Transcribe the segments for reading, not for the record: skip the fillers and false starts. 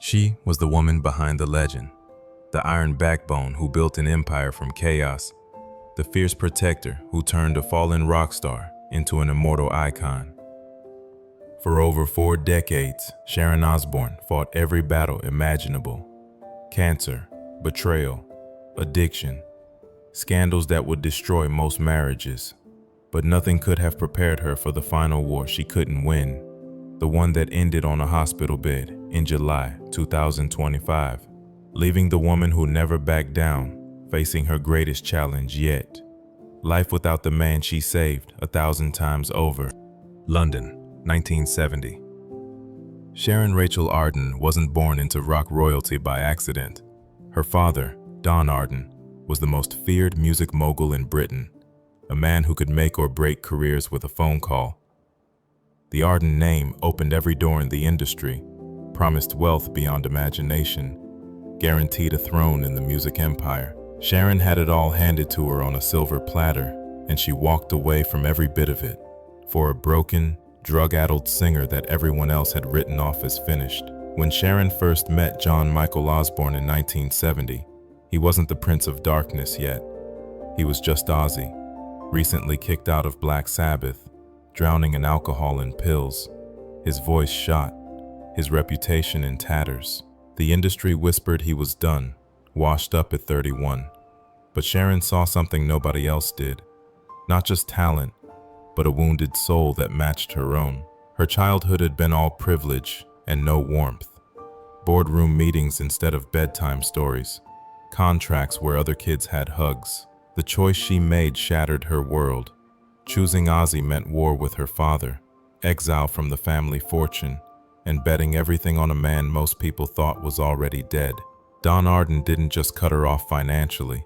She was the woman behind the legend, the iron backbone who built an empire from chaos, the fierce protector who turned a fallen rock star into an immortal icon. For over 4 decades, Sharon Osbourne fought every battle imaginable: cancer, betrayal, addiction, scandals that would destroy most marriages. But nothing could have prepared her for the final war she couldn't win, the one that ended on a hospital bed in July 2025, leaving the woman who never backed down facing her greatest challenge yet: life without the man she saved 1,000 times over. London, 1970. Sharon Rachel Arden wasn't born into rock royalty by accident. Her father, Don Arden, was the most feared music mogul in Britain, a man who could make or break careers with a phone call. The Arden name opened every door in the industry, promised wealth beyond imagination, guaranteed a throne in the music empire. Sharon had it all handed to her on a silver platter, and she walked away from every bit of it for a broken, drug-addled singer that everyone else had written off as finished. When Sharon first met John Michael Osbourne in 1970, he wasn't the Prince of Darkness yet. He was just Ozzy, recently kicked out of Black Sabbath, drowning in alcohol and pills, his voice shot, his reputation in tatters. The industry whispered he was done, washed up at 31. But Sharon saw something nobody else did. Not just talent, but a wounded soul that matched her own. Her childhood had been all privilege and no warmth. Boardroom meetings instead of bedtime stories. Contracts where other kids had hugs. The choice she made shattered her world. Choosing Ozzy meant war with her father, exile from the family fortune, and betting everything on a man most people thought was already dead. Don Arden didn't just cut her off financially.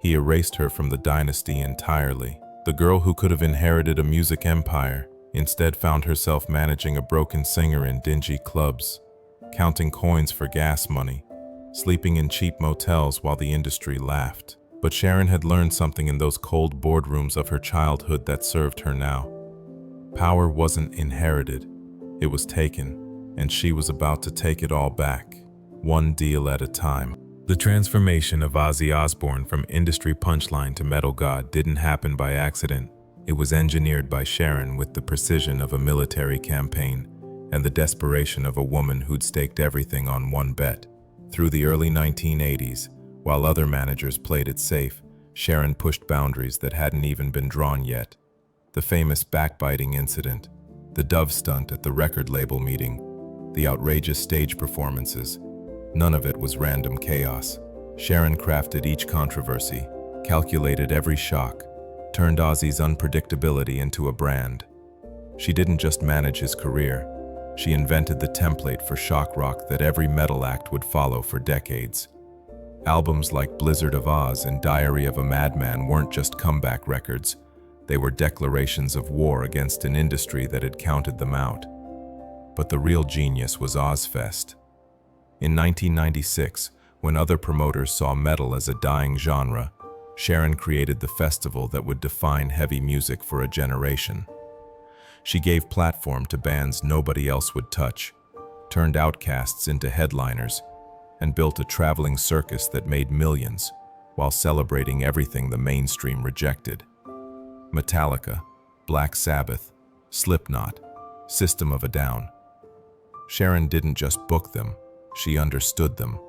He erased her from the dynasty entirely. The girl who could have inherited a music empire instead found herself managing a broken singer in dingy clubs, counting coins for gas money, sleeping in cheap motels while the industry laughed. But Sharon had learned something in those cold boardrooms of her childhood that served her now. Power wasn't inherited, it was taken, and she was about to take it all back, one deal at a time. The transformation of Ozzy Osbourne from industry punchline to metal god didn't happen by accident. It was engineered by Sharon with the precision of a military campaign and the desperation of a woman who'd staked everything on one bet. Through the early 1980s, while other managers played it safe, Sharon pushed boundaries that hadn't even been drawn yet. The famous backbiting incident, the dove stunt at the record label meeting, the outrageous stage performances, none of it was random chaos. Sharon crafted each controversy, calculated every shock, turned Ozzy's unpredictability into a brand. She didn't just manage his career, she invented the template for shock rock that every metal act would follow for decades. Albums like Blizzard of Oz and Diary of a Madman weren't just comeback records, they were declarations of war against an industry that had counted them out. But the real genius was Ozfest. In 1996, when other promoters saw metal as a dying genre, Sharon created the festival that would define heavy music for a generation. She gave platform to bands nobody else would touch, turned outcasts into headliners, and built a traveling circus that made millions while celebrating everything the mainstream rejected. Metallica, Black Sabbath, Slipknot, System of a Down. Sharon didn't just book them, she understood them.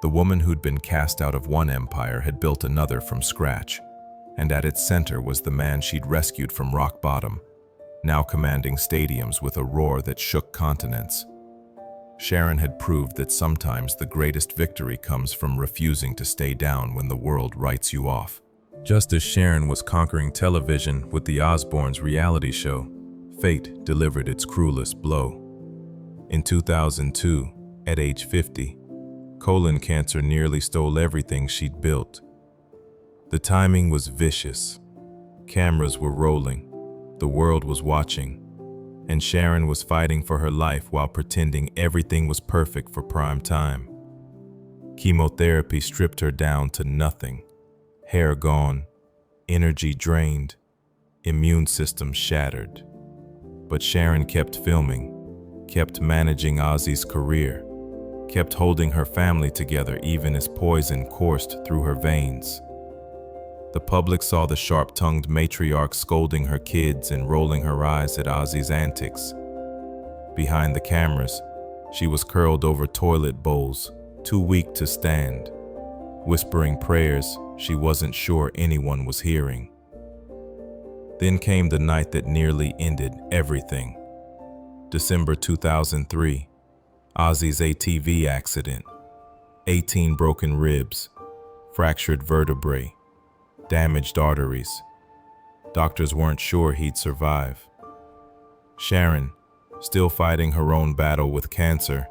The woman who'd been cast out of one empire had built another from scratch, and at its center was the man she'd rescued from rock bottom, now commanding stadiums with a roar that shook continents. Sharon had proved that sometimes the greatest victory comes from refusing to stay down when the world writes you off. Just as Sharon was conquering television with the Osbournes' reality show, fate delivered its cruelest blow. In 2002, at age 50, colon cancer nearly stole everything she'd built. The timing was vicious. Cameras were rolling, the world was watching, and Sharon was fighting for her life while pretending everything was perfect for prime time. Chemotherapy stripped her down to nothing. Hair gone, energy drained, immune system shattered. But Sharon kept filming, kept managing Ozzy's career, kept holding her family together even as poison coursed through her veins. The public saw the sharp-tongued matriarch scolding her kids and rolling her eyes at Ozzy's antics. Behind the cameras, she was curled over toilet bowls, too weak to stand, whispering prayers she wasn't sure anyone was hearing. Then came the night that nearly ended everything. December 2003, Ozzy's ATV accident. 18 broken ribs, fractured vertebrae, damaged arteries. Doctors weren't sure he'd survive. Sharon, still fighting her own battle with cancer,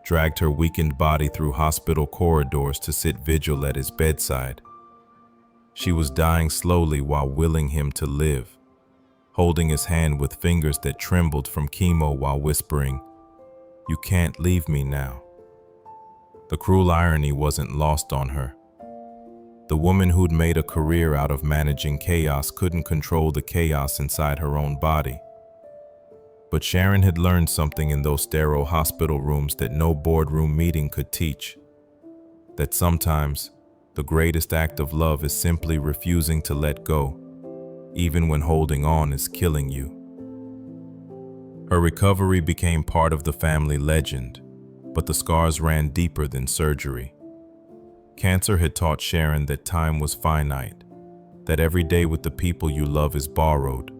dragged her weakened body through hospital corridors to sit vigil at his bedside. She was dying slowly while willing him to live, holding his hand with fingers that trembled from chemo while whispering, "You can't leave me now." The cruel irony wasn't lost on her. The woman who'd made a career out of managing chaos couldn't control the chaos inside her own body. But Sharon had learned something in those sterile hospital rooms that no boardroom meeting could teach. That sometimes, the greatest act of love is simply refusing to let go, even when holding on is killing you. Her recovery became part of the family legend, but the scars ran deeper than surgery. Cancer had taught Sharon that time was finite, that every day with the people you love is borrowed,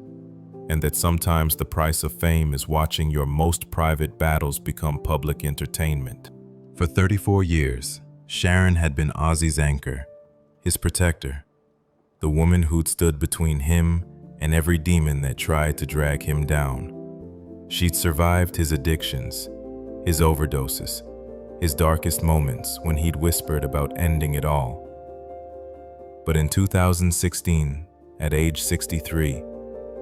and that sometimes the price of fame is watching your most private battles become public entertainment. For 34 years, Sharon had been Ozzy's anchor, his protector, the woman who'd stood between him and every demon that tried to drag him down. She'd survived his addictions, his overdoses, his darkest moments when he'd whispered about ending it all. But in 2016, at age 63,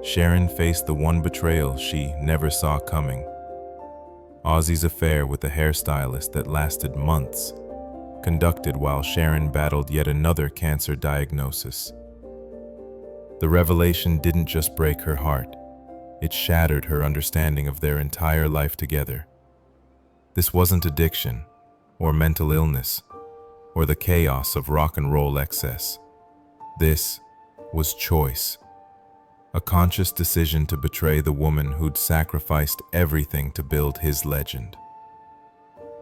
Sharon faced the one betrayal she never saw coming. Ozzy's affair with a hairstylist that lasted months, conducted while Sharon battled yet another cancer diagnosis. The revelation didn't just break her heart, it shattered her understanding of their entire life together. This wasn't addiction, or mental illness, or the chaos of rock and roll excess. This was choice. A conscious decision to betray the woman who'd sacrificed everything to build his legend.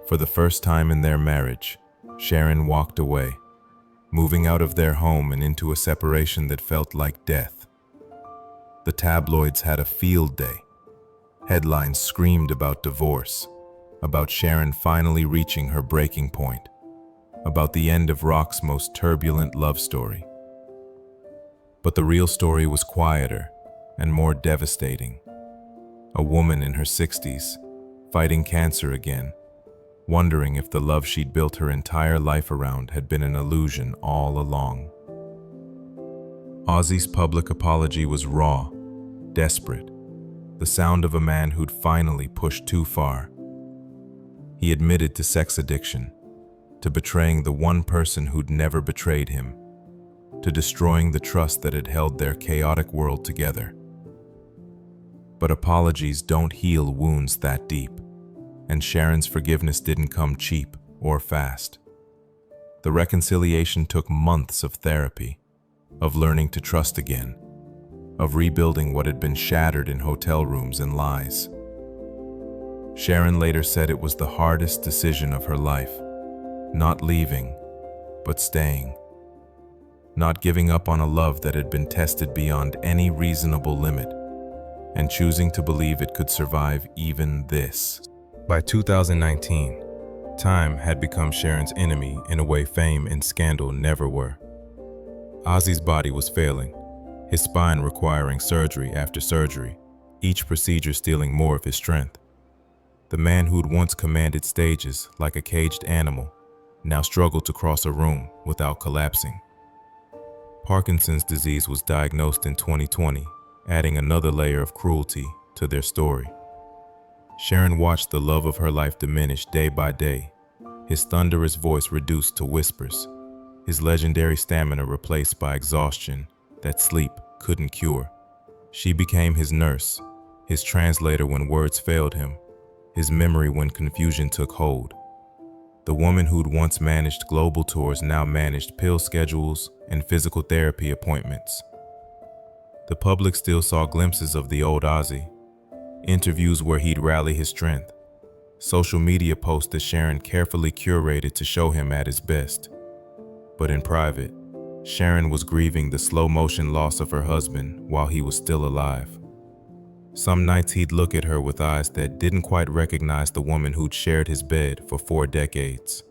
For the first time in their marriage, Sharon walked away, moving out of their home and into a separation that felt like death. The tabloids had a field day. Headlines screamed about divorce, about Sharon finally reaching her breaking point, about the end of rock's most turbulent love story. But the real story was quieter and more devastating. A woman in her 60s, fighting cancer again, wondering if the love she'd built her entire life around had been an illusion all along. Ozzy's public apology was raw, desperate, the sound of a man who'd finally pushed too far. He admitted to sex addiction, to betraying the one person who'd never betrayed him, to destroying the trust that had held their chaotic world together. But apologies don't heal wounds that deep, and Sharon's forgiveness didn't come cheap or fast. The reconciliation took months of therapy, of learning to trust again, of rebuilding what had been shattered in hotel rooms and lies. Sharon later said it was the hardest decision of her life, not leaving, but staying. Not giving up on a love that had been tested beyond any reasonable limit, and choosing to believe it could survive even this. By 2019, time had become Sharon's enemy in a way fame and scandal never were. Ozzy's body was failing, his spine requiring surgery after surgery, each procedure stealing more of his strength. The man who'd once commanded stages like a caged animal now struggled to cross a room without collapsing. Parkinson's disease was diagnosed in 2020, adding another layer of cruelty to their story. Sharon watched the love of her life diminish day by day, his thunderous voice reduced to whispers, his legendary stamina replaced by exhaustion that sleep couldn't cure. She became his nurse, his translator when words failed him, his memory when confusion took hold. The woman who'd once managed global tours now managed pill schedules and physical therapy appointments. The public still saw glimpses of the old Ozzy, interviews where he'd rally his strength, social media posts that Sharon carefully curated to show him at his best. But in private, Sharon was grieving the slow-motion loss of her husband while he was still alive. Some nights he'd look at her with eyes that didn't quite recognize the woman who'd shared his bed for 4 decades.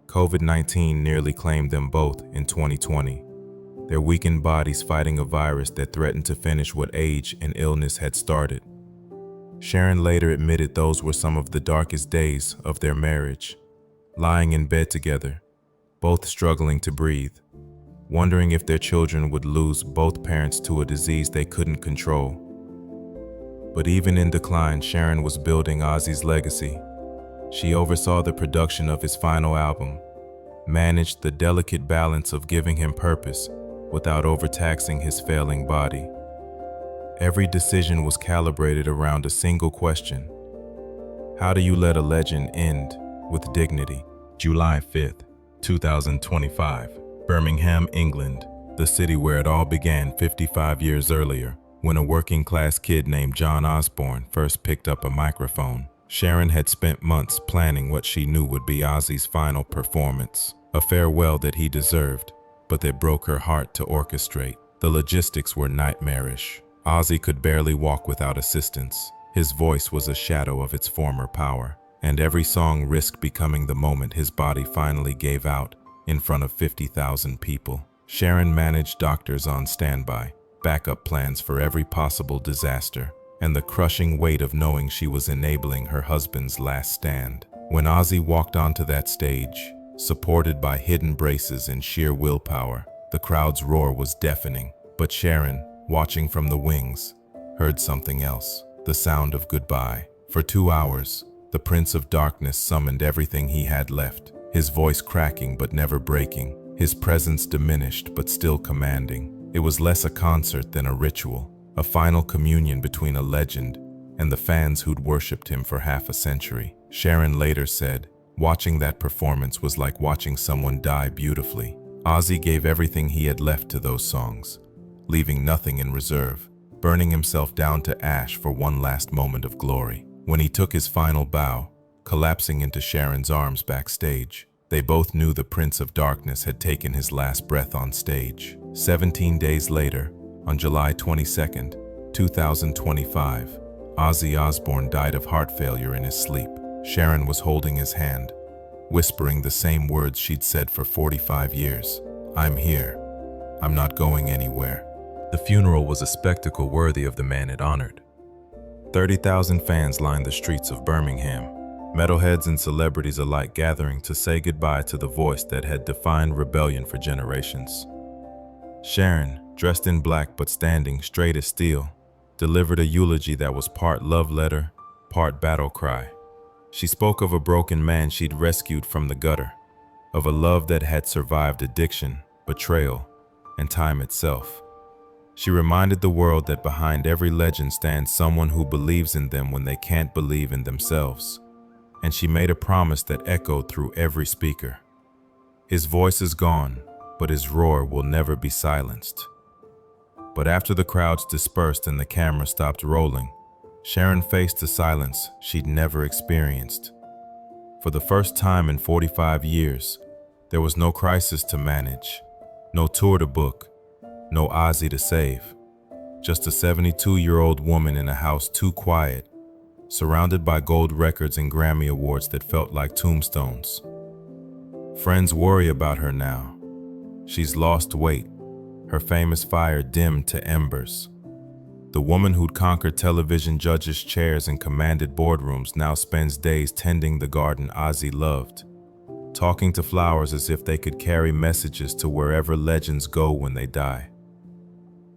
COVID-19 nearly claimed them both in 2020, their weakened bodies fighting a virus that threatened to finish what age and illness had started. Sharon later admitted those were some of the darkest days of their marriage, lying in bed together, both struggling to breathe, wondering if their children would lose both parents to a disease they couldn't control. But even in decline, Sharon was building Ozzy's legacy. She oversaw the production of his final album, managed the delicate balance of giving him purpose without overtaxing his failing body. Every decision was calibrated around a single question: how do you let a legend end with dignity? July 5th, 2025, Birmingham, England, the city where it all began 55 years earlier, when a working-class kid named Sharon Osbourne first picked up a microphone. Sharon had spent months planning what she knew would be Ozzy's final performance, a farewell that he deserved, but that broke her heart to orchestrate. The logistics were nightmarish. Ozzy could barely walk without assistance. His voice was a shadow of its former power, and every song risked becoming the moment his body finally gave out in front of 50,000 people. Sharon managed doctors on standby, backup plans for every possible disaster, and the crushing weight of knowing she was enabling her husband's last stand. When Ozzy walked onto that stage, supported by hidden braces and sheer willpower, the crowd's roar was deafening. But Sharon, watching from the wings, heard something else: the sound of goodbye. For 2 hours, the Prince of Darkness summoned everything he had left, his voice cracking but never breaking, his presence diminished but still commanding. It was less a concert than a ritual, a final communion between a legend and the fans who'd worshipped him for half a century. Sharon later said, "Watching that performance was like watching someone die beautifully." Ozzy gave everything he had left to those songs, leaving nothing in reserve, burning himself down to ash for one last moment of glory. When he took his final bow, collapsing into Sharon's arms backstage, they both knew the Prince of Darkness had taken his last breath on stage. 17 days later, on July 22nd, 2025, Ozzy Osbourne died of heart failure in his sleep. Sharon was holding his hand, whispering the same words she'd said for 45 years. "I'm here. I'm not going anywhere." The funeral was a spectacle worthy of the man it honored. 30,000 fans lined the streets of Birmingham, metalheads and celebrities alike gathering to say goodbye to the voice that had defined rebellion for generations. Sharon, dressed in black but standing straight as steel, delivered a eulogy that was part love letter, part battle cry. She spoke of a broken man she'd rescued from the gutter, of a love that had survived addiction, betrayal, and time itself. She reminded the world that behind every legend stands someone who believes in them when they can't believe in themselves. And she made a promise that echoed through every speaker. His voice is gone, but his roar will never be silenced. But after the crowds dispersed and the camera stopped rolling, Sharon faced a silence she'd never experienced. For the first time in 45 years, there was no crisis to manage, no tour to book, no Ozzy to save. Just a 72-year-old woman in a house too quiet, surrounded by gold records and Grammy awards that felt like tombstones. Friends worry about her now. She's lost weight, her famous fire dimmed to embers. The woman who'd conquered television judges' chairs and commanded boardrooms now spends days tending the garden Ozzy loved, talking to flowers as if they could carry messages to wherever legends go when they die.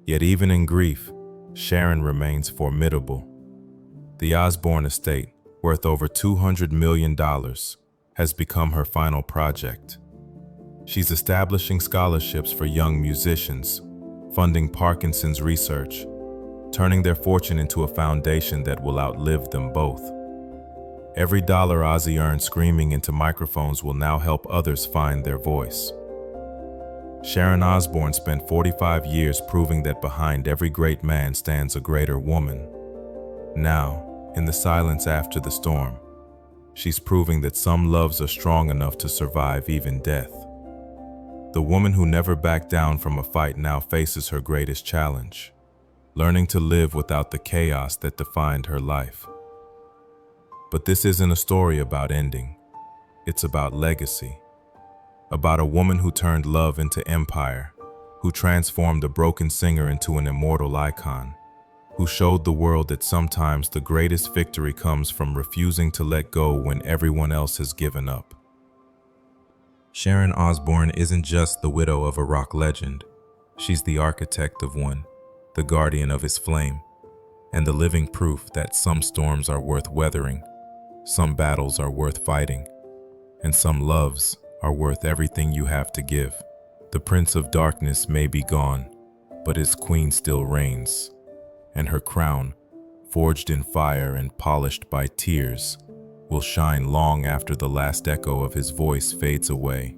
Yet even in grief, Sharon remains formidable. The Osbourne estate, worth over $200 million, has become her final project. She's establishing scholarships for young musicians, funding Parkinson's research, turning their fortune into a foundation that will outlive them both. Every dollar Ozzy earned screaming into microphones will now help others find their voice. Sharon Osbourne spent 45 years proving that behind every great man stands a greater woman. Now, in the silence after the storm, she's proving that some loves are strong enough to survive even death. The woman who never backed down from a fight now faces her greatest challenge, learning to live without the chaos that defined her life. But this isn't a story about ending. It's about legacy. About a woman who turned love into empire, who transformed a broken singer into an immortal icon, who showed the world that sometimes the greatest victory comes from refusing to let go when everyone else has given up. Sharon Osbourne isn't just the widow of a rock legend. She's the architect of one, the guardian of his flame, and the living proof that some storms are worth weathering, some battles are worth fighting, and some loves are worth everything you have to give. The Prince of Darkness may be gone, but his queen still reigns, and her crown, forged in fire and polished by tears, will shine long after the last echo of his voice fades away.